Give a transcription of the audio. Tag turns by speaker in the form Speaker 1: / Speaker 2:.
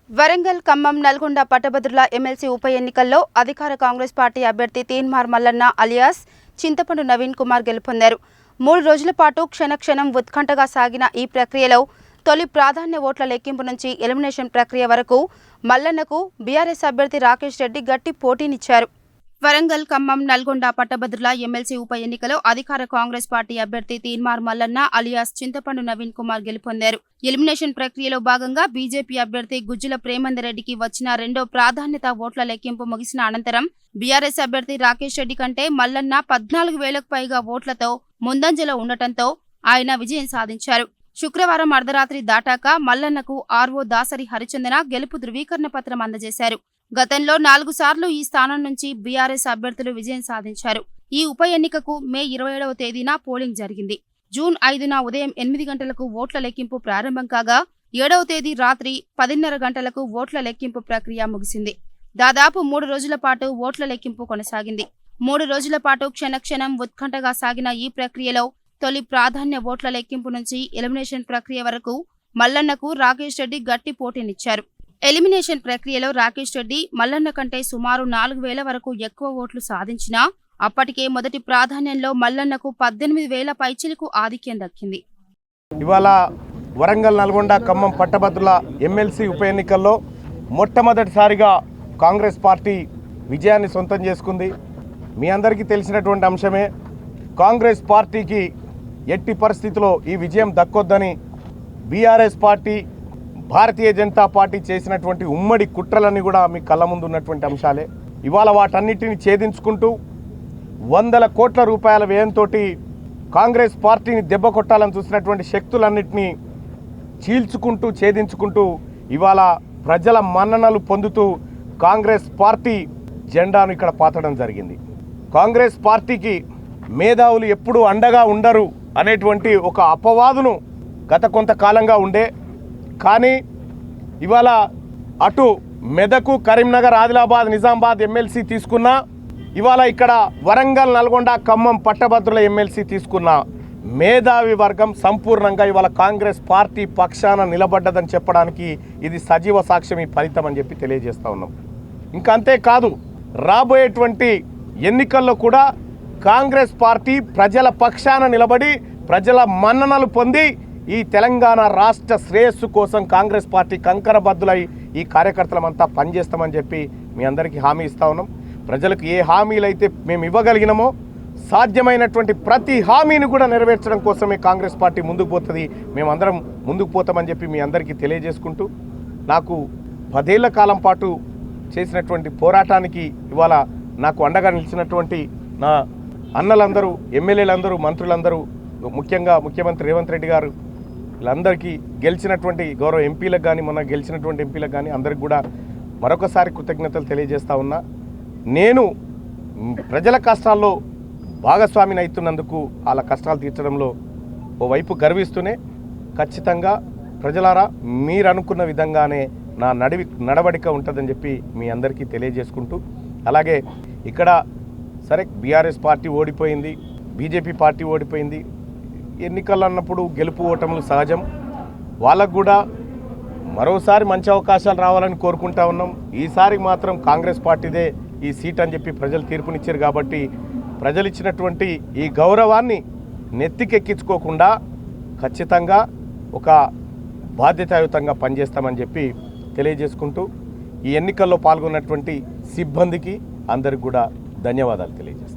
Speaker 1: వరంగల్, ఖమ్మం, నల్గొండ పట్టభద్రుల ఎమ్మెల్సీ ఉప ఎన్నికల్లో అధికార కాంగ్రెస్ పార్టీ అభ్యర్థి తీన్మార్ మల్లన్న అలియాస్ చింతపండు నవీన్ కుమార్ గెలుపొందారు. 3 రోజుల పాటు క్షణక్షణం ఉత్కంఠగా సాగిన ఈ ప్రక్రియలో తొలి ప్రాధాన్య ఓట్ల లెక్కింపు నుంచి ఎలిమినేషన్ ప్రక్రియ వరకు మల్లన్నకు బీఆర్ఎస్ అభ్యర్థి రాకేష్ రెడ్డి గట్టి పోటీనిచ్చారు. వరంగల్, ఖమ్మం, నల్గొండ పట్టభద్రుల ఎమ్మెల్సీ ఉప ఎన్నికలో అధికార కాంగ్రెస్ పార్టీ అభ్యర్థి తీన్మార్ మల్లన్న అలియాస్ చింతపండు నవీన్ కుమార్ గెలుపొందారు. ఎలిమినేషన్ ప్రక్రియలో భాగంగా బీజేపీ అభ్యర్థి గుజ్జుల ప్రేమందరెడ్డికి వచ్చిన 2వ ప్రాధాన్యత ఓట్ల లెక్కింపు ముగిసిన అనంతరం బీఆర్ఎస్ అభ్యర్థి రాకేష్ రెడ్డి కంటే మల్లన్న 14,000కు పైగా ఓట్లతో ముందంజలో ఉండటంతో ఆయన విజయం సాధించారు. శుక్రవారం అర్ధరాత్రి దాటాక మల్లన్నకు ఆర్ఓ దాసరి హరిచందన గెలుపు ధృవీకరణ పత్రం అందజేశారు. గతంలో 4 సార్లు ఈ స్థానం నుంచి బీఆర్ఎస్ అభ్యర్థులు విజయం సాధించారు. ఈ ఉప ఎన్నికకు మే 27వ తేదీన పోలింగ్ జరిగింది. జూన్ 5న ఉదయం 8 గంటలకు ఓట్ల లెక్కింపు ప్రారంభం కాగా 7వ తేదీ రాత్రి 10:30 గంటలకు ఓట్ల లెక్కింపు ప్రక్రియ ముగిసింది. దాదాపు 3 రోజుల పాటు ఓట్ల లెక్కింపు కొనసాగింది. 3 రోజుల పాటు క్షణక్షణం ఉత్కంఠగా సాగిన ఈ ప్రక్రియలో తొలి ప్రాధాన్య ఓట్ల లెక్కింపు నుంచి ఎలిమినేషన్ ప్రక్రియ వరకు మల్లన్నకు రాకేష్ రెడ్డి గట్టి పోటీనిచ్చారు. ఎలిమినేషన్ ప్రక్రియలో రాకేష్ రెడ్డి మల్లన్న కంటే సుమారు 4,000 వరకు ఎక్కువ ఓట్లు సాధించినా అప్పటికే మొదటి ప్రాధాన్యంలో మల్లన్నకు 18,000 పైచిలకు ఆధిక్యం దక్కింది.
Speaker 2: ఇవాళ వరంగల్, నల్గొండ, ఖమ్మం పట్టభద్రుల ఎమ్మెల్సీ ఉప ఎన్నికల్లో మొట్టమొదటిసారిగా కాంగ్రెస్ పార్టీ విజయాన్ని సొంతం చేసుకుంది. మీ అందరికీ తెలిసినటువంటి అంశమే. కాంగ్రెస్ పార్టీకి ఎట్టి పరిస్థితిలో ఈ విజయం దక్కొద్దని BRS party, Bharatiya Janata party చేసినటువంటి ఉమ్మడి కుట్రలన్నీ కూడా మీ కళ్ళ ముందు ఉన్నటువంటి అంశాలే. ఇవాళ వాటన్నిటిని ఛేదించుకుంటూ 100 కోట్ల రూపాయల వ్యయంతో కాంగ్రెస్ పార్టీని దెబ్బ కొట్టాలని చూసినటువంటి శక్తులన్నింటినీ చీల్చుకుంటూ ఛేదించుకుంటూ ఇవాళ ప్రజల మన్ననలు పొందుతూ కాంగ్రెస్ పార్టీ జెండాను ఇక్కడ పాతడం జరిగింది. కాంగ్రెస్ పార్టీకి మేధావులు ఎప్పుడూ అండగా ఉండరు అనేటువంటి ఒక అపవాదును గత కొంతకాలంగా ఉండే. కానీ ఇవాళ అటు మెదకు, కరీంనగర్, ఆదిలాబాద్, నిజామాబాద్ ఎమ్మెల్సీ తీసుకున్నా, ఇవాళ ఇక్కడ వరంగల్, నల్గొండ, ఖమ్మం పట్టభద్రుల ఎమ్మెల్సీ తీసుకున్న మేధావి వర్గం సంపూర్ణంగా ఇవాళ కాంగ్రెస్ పార్టీ పక్షాన నిలబడ్డదని చెప్పడానికి ఇది సజీవ సాక్ష్యం, ఈ ఫలితం అని చెప్పి తెలియజేస్తూ ఉన్నాం. ఇంకా అంతేకాదు, రాబోయేటువంటి ఎన్నికల్లో కూడా కాంగ్రెస్ పార్టీ ప్రజల పక్షాన నిలబడి ప్రజల మన్ననలు పొంది ఈ తెలంగాణ రాష్ట్ర శ్రేయస్సు కోసం కాంగ్రెస్ పార్టీ కంకణబద్దులై ఈ కార్యకర్తలమంతా పనిచేస్తామని చెప్పి మీ అందరికీ హామీ ఇస్తా ఉన్నాం. ప్రజలకు ఏ హామీలైతే మేము ఇవ్వగలిగినామో సాధ్యమైనటువంటి ప్రతి హామీని కూడా నెరవేర్చడం కోసమే కాంగ్రెస్ పార్టీ ముందుకు పోతుంది. మేమందరం ముందుకు పోతామని చెప్పి మీ అందరికీ తెలియజేసుకుంటూ, నాకు 10 ఏళ్ల కాలం పాటు చేసినటువంటి పోరాటానికి ఇవాళ నాకు అండగా నిలిచినటువంటి నా అన్నలందరూ, ఎమ్మెల్యేలందరూ, మంత్రులందరూ, ముఖ్యంగా ముఖ్యమంత్రి రేవంత్ రెడ్డి గారు, వీళ్ళందరికీ గెలిచినటువంటి గౌరవ ఎంపీలకు కానీ, మొన్న గెలిచినటువంటి ఎంపీలకు కానీ అందరికి కూడా మరొకసారి కృతజ్ఞతలు తెలియజేస్తా ఉన్నా. నేను ప్రజల కష్టాల్లో భాగస్వామిని అవుతున్నందుకు, వాళ్ళ కష్టాలు తీర్చడంలో ఓవైపు గర్విస్తూనే ఖచ్చితంగా ప్రజలారా మీరు అనుకున్న విధంగానే నా నడవడిక ఉంటుందని చెప్పి మీ అందరికీ తెలియజేసుకుంటూ, అలాగే ఇక్కడ సరే బీఆర్ఎస్ పార్టీ ఓడిపోయింది, బీజేపీ పార్టీ ఓడిపోయింది. ఎన్నికలు అన్నప్పుడు గెలుపు ఓటములు సహజం. వాళ్ళకు కూడా మరోసారి మంచి అవకాశాలు రావాలని కోరుకుంటా ఉన్నాం. ఈసారి మాత్రం కాంగ్రెస్ పార్టీదే ఈ సీట్ అని చెప్పి ప్రజలు తీర్పునిచ్చారు కాబట్టి ప్రజలు ఇచ్చినటువంటి ఈ గౌరవాన్ని నెత్తికెక్కించుకోకుండా ఖచ్చితంగా ఒక బాధ్యతాయుతంగా పనిచేస్తామని చెప్పి తెలియజేసుకుంటూ, ఈ ఎన్నికల్లో పాల్గొన్నటువంటి సిబ్బందికి అందరికి కూడా ధన్యవాదాలు తెలియజేస్తాను.